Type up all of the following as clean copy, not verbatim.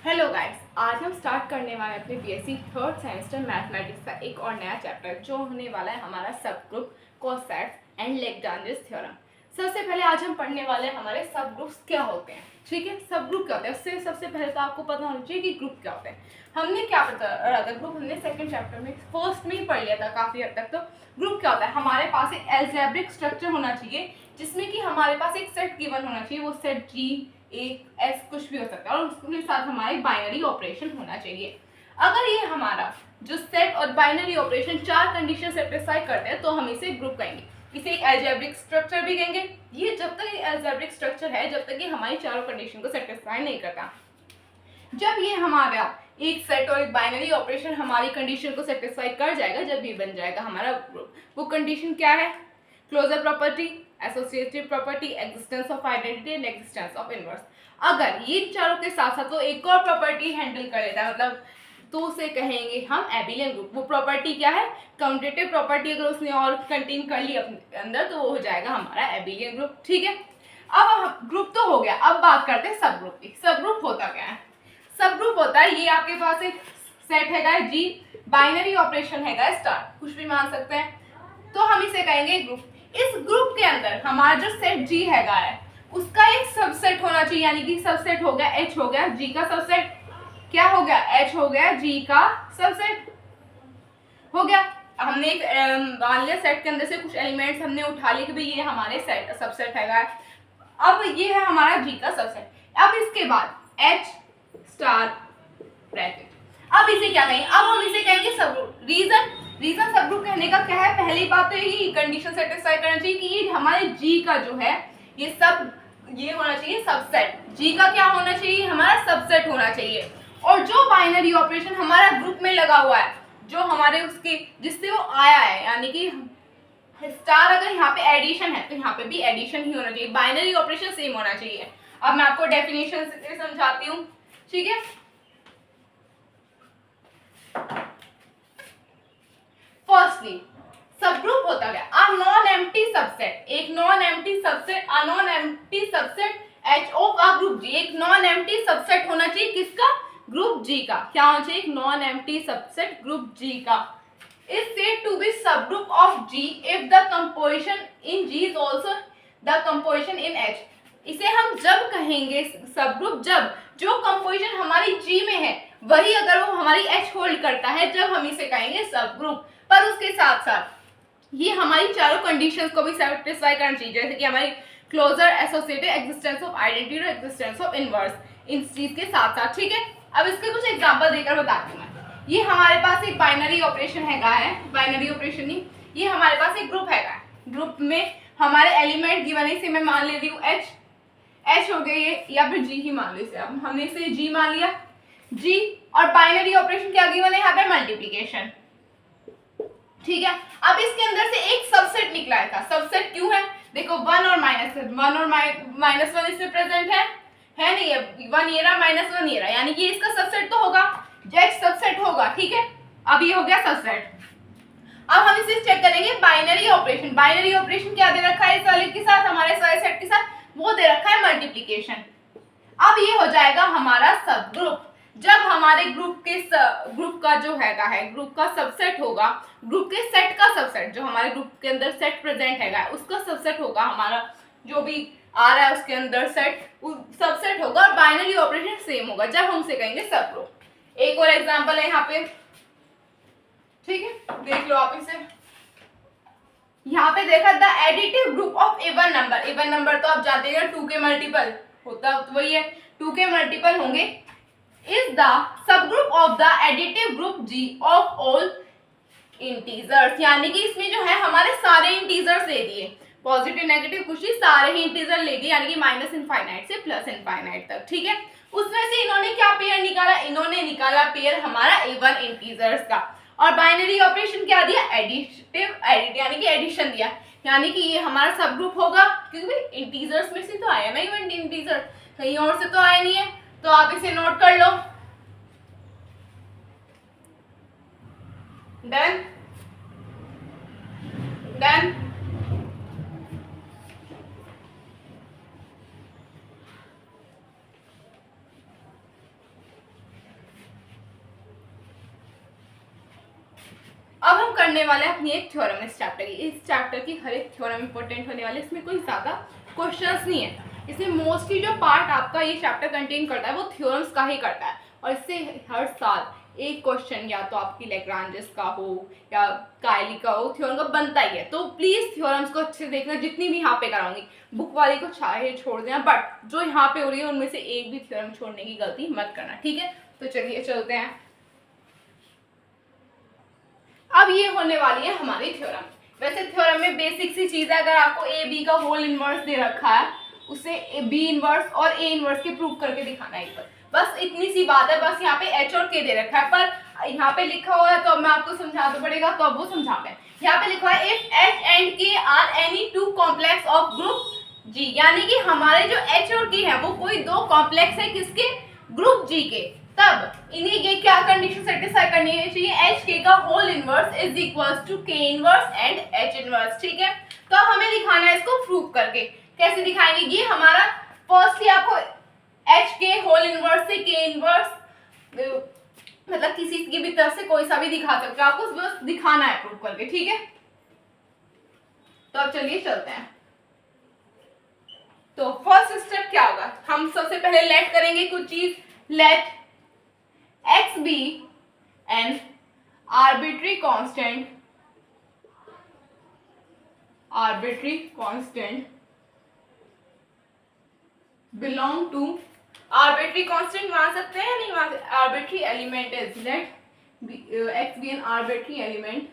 Hello guys, आज हम start करने वाले हैं अपने बीएससी थर्ड सेमेस्टर मैथमेटिक्स का एक और नया चैप्टर जो होने वाला है हमारा सब group cosets and Lagrange's theorem. सबसे पहले आज हम पढ़ने वाले हैं हमारे सब ग्रुप्स क्या होते हैं। ठीक है, सब ग्रुप क्या होते हैं उससे सबसे पहले तो आपको पता होना चाहिए कि ग्रुप क्या होते हैं। हमने क्या पढ़ा था ग्रुप, हमने सेकंड चैप्टर में फर्स्ट में ही पढ़ लिया था काफ़ी हद तक। तो ग्रुप क्या होता है, हमारे पास एक एल्जेब्रिक स्ट्रक्चर होना चाहिए जिसमें कि हमारे पास एक सेट गिवन होना चाहिए, वो सेट जी एक एस कुछ भी हो सकता है और उसके साथ हमारे बाइनरी ऑपरेशन होना चाहिए। अगर ये हमारा जो सेट और बाइनरी ऑपरेशन चार कंडीशन सेटिस्फाई करते हैं तो हम इसे ग्रुप कहेंगे, इसे एक एल्जेब्रिक स्ट्रक्चर भी कहेंगे। ये जब तक एल्जेब्रिक स्ट्रक्चर है जब तक ये हमारी चारों कंडीशन को सेटिस्फाई नहीं करता। जब ये हमारा एक सेट और एक बाइनरी ऑपरेशन हमारी कंडीशन को सेटिस्फाई कर जाएगा, जब ये बन जाएगा हमारा ग्रुप, वो कंडीशन क्या है? Closure property, associative property, existence of identity and existence of inverse. अगर ये चारों के साथ साथ वो एक और प्रॉपर्टी हैंडल कर लेता है, मतलब तो उसे कहेंगे हम एबिलियन ग्रुप। वो प्रॉपर्टी क्या है? काउंटेटिव प्रॉपर्टी अगर उसने और कंटेन कर ली अपने अंदर तो वो हो जाएगा हमारा एबिलियन ग्रुप। ठीक है, अब ग्रुप तो हो गया, अब बात करते हैं सब ग्रुप की। सब ग्रुप होता क्या है? सब ग्रुप होता है, ये आपके पास एक सेट हैगा जी, बाइनरी ऑपरेशन हैगा स्टार, कुछ भी मान सकते हैं, तो हम इसे कहेंगे ग्रुप। इस ग्रुप के अंदर हमारा जो सेट जी हैगा है उसका एक सबसेट होना चाहिए, यानी कि सबसेट हो गया एच हो गया जी का सबसेट। क्या हो गया? एच हो गया जी का सबसेट हो गया। हमने एक मान लिया सेट के अंदर से कुछ एलिमेंट्स हमने उठा लिए कि भाई ये हमारे सेट सबसेट हैगा। अब ये है हमारा जी का सबसेट। अब इसके बाद एच स्टार ब्रैकेट, अब इसे क्या कहेंगे? अब हम इसे कहेंगे सब ग्रुप। रीजन सब ग्रुप कहने का क्या है? पहली बात तो यही कंडीशन सेटिस्फाई करना चाहिए कि ये हमारे जी का जो है ये सब ये होना चाहिए सबसेट। जी का क्या होना चाहिए? हमारा सबसेट होना चाहिए। और जो बाइनरी ऑपरेशन हमारा ग्रुप में लगा हुआ है, जो हमारे उसके जिससे वो आया है, यानी कि स्टार अगर यहाँ पे एडिशन है तो यहाँ पे भी एडिशन ही होना चाहिए, बाइनरी ऑपरेशन सेम होना चाहिए। अब मैं आपको डेफिनेशन से समझाती हूँ। ठीक है, फर्स्टली सब ग्रुप होता है अ नॉन एम्प्टी सबसेट, एक non empty subset, a non empty subset H of a group G. एक नॉन एम्प्टी सबसेट होना चाहिए किसका? ग्रुप जी का। क्या होना चाहिए? एक नॉन एम्प्टी सबसेट ग्रुप जी का is said to be subgroup of G if the composition in G is also the composition in H। इसे हम जब कहेंगे सबग्रुप जब जो कंपोजिशन हमारी G में है वही अगर वो हमारी H होल्ड करता है, जब हम इसे कहेंगे सबग्रुप। पर उसके साथ साथ ये हमारी चारों कंडीशंस को भी सेटिस्फाई करना चाहिए, जैसे कि हमारी closure, associated, existence of identity और एग्जिस्टेंस ऑफ इनवर्स, इन चीज के साथ साथ। ठीक है, अब इसके कुछ एग्जांपल देकर बताती हूँ मैं। ये हमारे पास एक बाइनरी ऑपरेशन हैगा है, बाइनरी ऑपरेशन नहीं, ये हमारे पास एक ग्रुप हैगा। ग्रुप में हमारे एलिमेंट गिवन है, इसे मैं मान ले रही हूँ एच हो गया ये, या फिर जी ही मान लो इसे। अब हमने इसे जी मान लिया, जी, और बाइनरी ऑपरेशन क्या गिवन है यहाँ पे? मल्टीप्लीकेशन। ठीक है, अब इसके अंदर से एक सबसेट निकला था। सबसेट क्यों है? देखो वन और माइनस वन इसमें प्रेजेंट है नहीं है, वन ये रहा माइनस वन ये रहा, यानी कि इसका सबसेट तो होगा, जेड सबसेट होगा। ठीक है, अब ये हो गया सबसेट। अब हम इसे चेक करेंगे बाइनरी ऑपरेशन। बाइनरी ऑपरेशन क्या दे रखा है इस वाले के साथ, हमारे सारे सेट के साथ? वो दे रखा है मल्टीप्लिकेशन। अब ये हो जाएगा हमारा सब ग्रुप। जब हमारे ग्रुप का जो हैगा है ग्रुप का सबसेट होगा, ग्रुप के सेट का सबसेट, जो हमारे ग्रुप के अंदर सेट प्रेजेंट हैगा उसका सबसेट होगा, हमारा जो भी आ रहा है उसके अंदर सेट सबसेट होगा और बाइनरी ऑपरेशन सेम होगा, जब हम उसे कहेंगे सब ग्रुप। एक और एग्जांपल है यहाँ पे, ठीक है, देख लो आप इसे। यहाँ पे देखा the additive group of even number. Even number तो आप जानते हैं 2 के मल्टीपल होता तो वही है, 2 के मल्टीपल होंगे। Is the subgroup of the additive group G of all integers, यानी कि इसमें जो है हमारे सारे इंटीजर्स ले दिए, पॉजिटिव नेगेटिव कुछ ही सारे ही इंटीजर ले दिए, यानी कि माइनस इनफाइनाइट से प्लस इनफाइनाइट तक। ठीक है, उसमें से इन्होंने क्या पेयर निकाला? इन्होंने निकाला पेयर हमारा इवन इंटीजर्स का। और बाइनरी ऑपरेशन क्या दिया? यानी कि एडिशन दिया, यानी कि ये हमारा सब ग्रुप होगा, क्योंकि इंटीजर्स में से तो आया ना इवन इंटीजर, कहीं और से तो आया नहीं है। तो आप इसे नोट कर लो। Done done. अब हम करने वाले हैं अपनी एक थ्योरम इस चैप्टर की। इस चैप्टर की हर एक थ्योरम इंपॉर्टेंट होने वाली है, इसमें कोई ज़्यादा क्वेश्चंस नहीं है। इसमें मोस्टली जो पार्ट आपका ये चैप्टर कंटेन करता है वो थ्योरम्स का ही करता है, और इससे हर साल एक क्वेश्चन या तो आपकी लैग्रांजेस का हो या कायली का हो, थ्योरम का बनता ही है। तो प्लीज़ थ्योरम्स को अच्छे से देखना, जितनी भी यहाँ पे कराऊंगी। बुक वाली को चाहे छोड़ देना, बट जो यहाँ पे हो रही है उनमें से एक भी थ्योरम छोड़ने की गलती मत करना, ठीक है। तो चलिए चलते हैं। अब ये होने वाली है हमारी थ्योरम। वैसे थ्योरम में बेसिक सी चीज है, अगर आपको ए बी का होल इनवर्स दे रखा है, उसे बी इनवर्स और ए इनवर्स के प्रूव करके दिखाना है एक बार, बस इतनी सी बात है। बस यहाँ पे एच और के दे रखा है, पर यहाँ पे लिखा हुआ है तो अब मैं आपको समझाना पड़ेगा, तो अब वो समझाते हैं। यहाँ पे लिखा है if H and K are any two complex of group G, यानी कि हमारे जो एच और के है वो कोई दो कॉम्प्लेक्स है किसके, ग्रुप जी के, तब इन्हें ये क्या कंडीशन सेटिस्फाई करनी चाहिए, एच के का whole inverse is equals to K inverse and H inverse, ठीक है। तो अब हमें दिखाना है इसको प्रूव करके। कैसे दिखाएंगे, ये हमारा फर्स्टली आपको एच के होल इनवर्स से के इनवर्स, मतलब किसी की भी तरफ से कोई सा भी दिखा सकते हो, आपको बस दिखाना है प्रूव करके, ठीक है। तो अब चलिए चलते हैं। तो फर्स्ट स्टेप क्या होगा, हम सबसे पहले लेट करेंगे कुछ चीज, late x be an arbitrary constant belong to, arbitrary constant मान सकते हैं नहीं मान सकते, arbitrary element is, let x be an arbitrary element,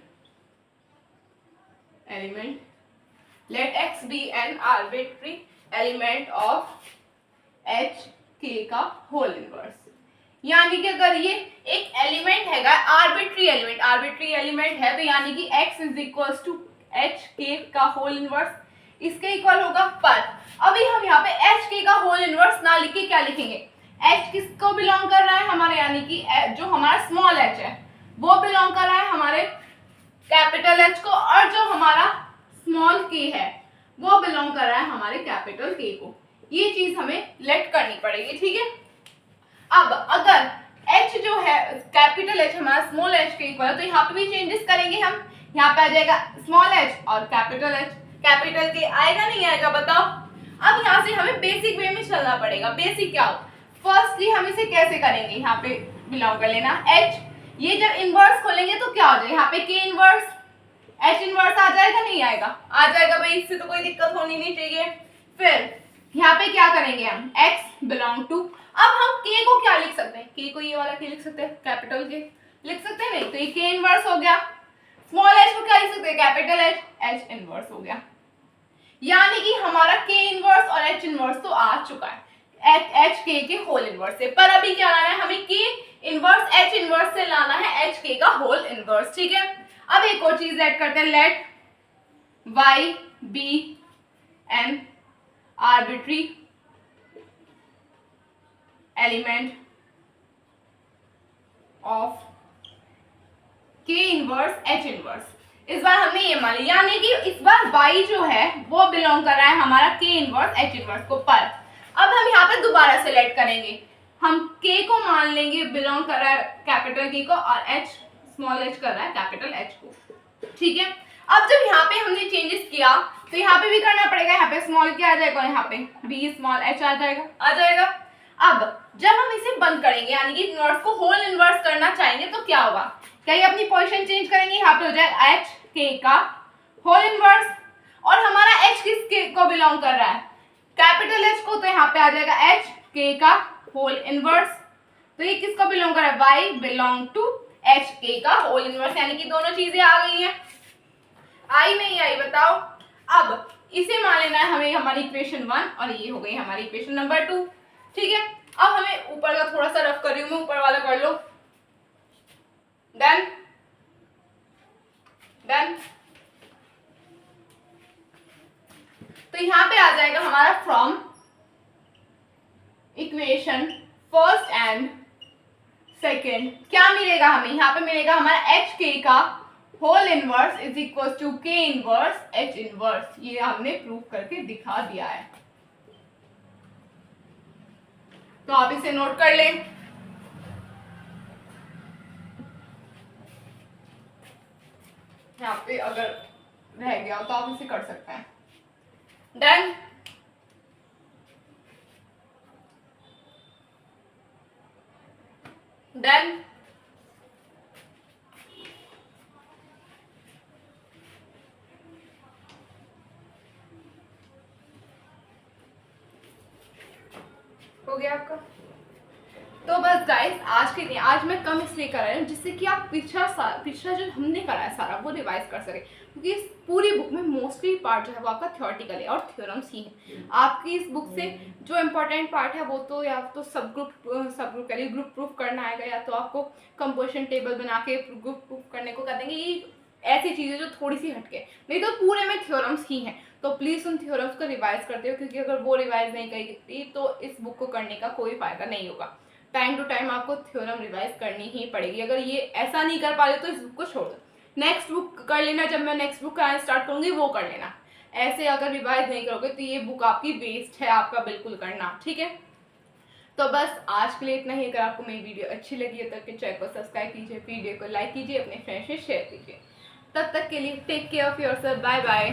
let x be an arbitrary element of h k का होल इनवर्स। यानी कि अगर ये एक एलिमेंट है, आर्बिट्री एलिमेंट है, तो यानी कि x is equal to H K का होल इनवर्स इसके इक्वल होगा। पर अभी हम यहाँ पे एच के का होल इनवर्स ना लिख के क्या लिखेंगे, h किसको बिलोंग कर रहा है हमारे, यानी कि जो हमारा स्मॉल h है वो बिलोंग कर रहा है हमारे कैपिटल H को, और जो हमारा स्मॉल k है वो बिलोंग कर रहा है हमारे कैपिटल K को। ये चीज हमें लेट करनी पड़ेगी, ठीक है। अब अगर h जो है कैपिटल H हमारा स्मॉल h के इक्वल है, तो यहाँ पे भी चेंजेस करेंगे हम। यहाँ पे आ जाएगा स्मॉल h और कैपिटल H, कैपिटल K आएगा नहीं आएगा बताओ। अब यहाँ से हमें बेसिक वे में चलना पड़ेगा। बेसिक क्या हो, फर्स्टली हम इसे कैसे करेंगे, यहाँ पे बिलोंग कर लेना h, ये जब इनवर्स खोलेंगे तो क्या हो जाएगा, यहाँ पे k इनवर्स h इनवर्स आ जाएगा नहीं आएगा, आ जाएगा भाई, इससे तो कोई दिक्कत होनी नहीं चाहिए। फिर यहाँ पे क्या करेंगे हम, x बिलोंग टू, अब हम k को क्या लिख सकते हैं, k को ये वाला k लिख सकते हैं, कैपिटल K लिख सकते हैं नहीं, तो ये k इनवर्स हो गया। स्मॉल h को क्या लिख सकते हैं, कैपिटल H इनवर्स हो गया। यानी कि हमारा k इनवर्स और h इनवर्स तो आ चुका है h k के होल इनवर्स से, पर अभी क्या लाना है हमें, k इनवर्स h इनवर्स से लाना है h k का होल इनवर्स, ठीक है। अब एक और चीज ऐड करते हैं, let y be an arbitrary element of k inverse h inverse. इस बार हमने ये मान लिया, यानी कि इस बार y जो है वो बिलोंग कर रहा है हमारा k इनवर्स h इनवर्स को। पर अब हम यहाँ पे दोबारा से लेट करेंगे, हम k को मान लेंगे बिलोंग कर रहा है कैपिटल K को, और h स्मॉल h कर रहा है कैपिटल H को, ठीक है। अब जब यहाँ पे हमने चेंजेस किया तो यहाँ पे भी करना पड़ेगा, यहाँ पे स्मॉल क्या आ जाएगा, यहाँ पे b स्मॉल h आ जाएगा। अब जब हम इसे बंद करेंगे, यानी कि इनवर्स को होल इनवर्स करना चाहेंगे, तो क्या होगा, क्या ये अपनी पोजीशन चेंज करेंगे, यहाँ पे हो जाएगा h k का होल इनवर्स, और हमारा h किस को बिलोंग कर रहा है, कैपिटल H को, तो यहाँ पे आ जाएगा h k का होल इनवर्स। तो ये किसको बिलोंग कर रहा है, y belong to h k का होल इनवर्स, यानी कि दोनों चीजें आ गई हैं। आई नहीं आई बताओ। अब इसे मान लेना है हमें हमारी इक्वेशन 1, और ये हो गई हमारी इक्वेशन नंबर 2, ठीक है। अब हमें ऊपर का थोड़ा सा रफ कर रही हूं मैं, ऊपर वाला कर लो, डन डन। तो यहाँ पे आ जाएगा हमारा from equation first and second क्या मिलेगा हमें, यहाँ पे मिलेगा हमारा एच के का whole inverse is equal to K inverse H inverse. ये हमने प्रूव करके दिखा दिया है, तो आप इसे नोट कर लें। यहाँ पे अगर रह गया तो आप इसे कर सकते हैं। डन। डन। हो गया आपका। तो बस गाइस आज मैं कम इसलिए कर रही हूँ जिससे कि आप पिछला जो हमने करा है सारा वो रिवाइज कर सके, क्योंकि इस पूरी बुक में मोस्टली पार्ट जो है वो आपका थ्योरेटिकल है और थ्योरम्स ही है। आपकी इस बुक से जो इम्पोर्टेंट पार्ट है वो तो या तो सब ग्रुप करिए ग्रुप प्रूफ करना आएगा, या तो आपको कंपोजिशन टेबल बना के ग्रुप प्रूफ करने को कह देंगे। ये ऐसी चीज़ें जो थोड़ी सी हटके, नहीं तो पूरे में थ्योरम्स ही हैं। तो प्लीज़ उन थ्योरम्स को रिवाइज करते हो, क्योंकि अगर वो रिवाइज नहीं करी तो इस बुक को करने का कोई फ़ायदा नहीं होगा। टाइम टू टाइम आपको थ्योरम रिवाइज करनी ही पड़ेगी। अगर ये ऐसा नहीं कर पा रहे तो इस बुक को छोड़ दो, नेक्स्ट बुक कर लेना। जब मैं नेक्स्ट बुक कराना स्टार्ट करूँगी वो कर लेना। ऐसे अगर रिवाइज नहीं करोगे तो ये बुक आपकी वेस्ट है, आपका बिल्कुल करना, ठीक है। तो बस आज के लिए इतना ही। अगर आपको मेरी वीडियो अच्छी लगी है तो चैनल को सब्सक्राइब कीजिए, वीडियो को लाइक कीजिए, अपने फ्रेंड्स से शेयर कीजिए। तब तक के लिए take care of yourself, bye bye.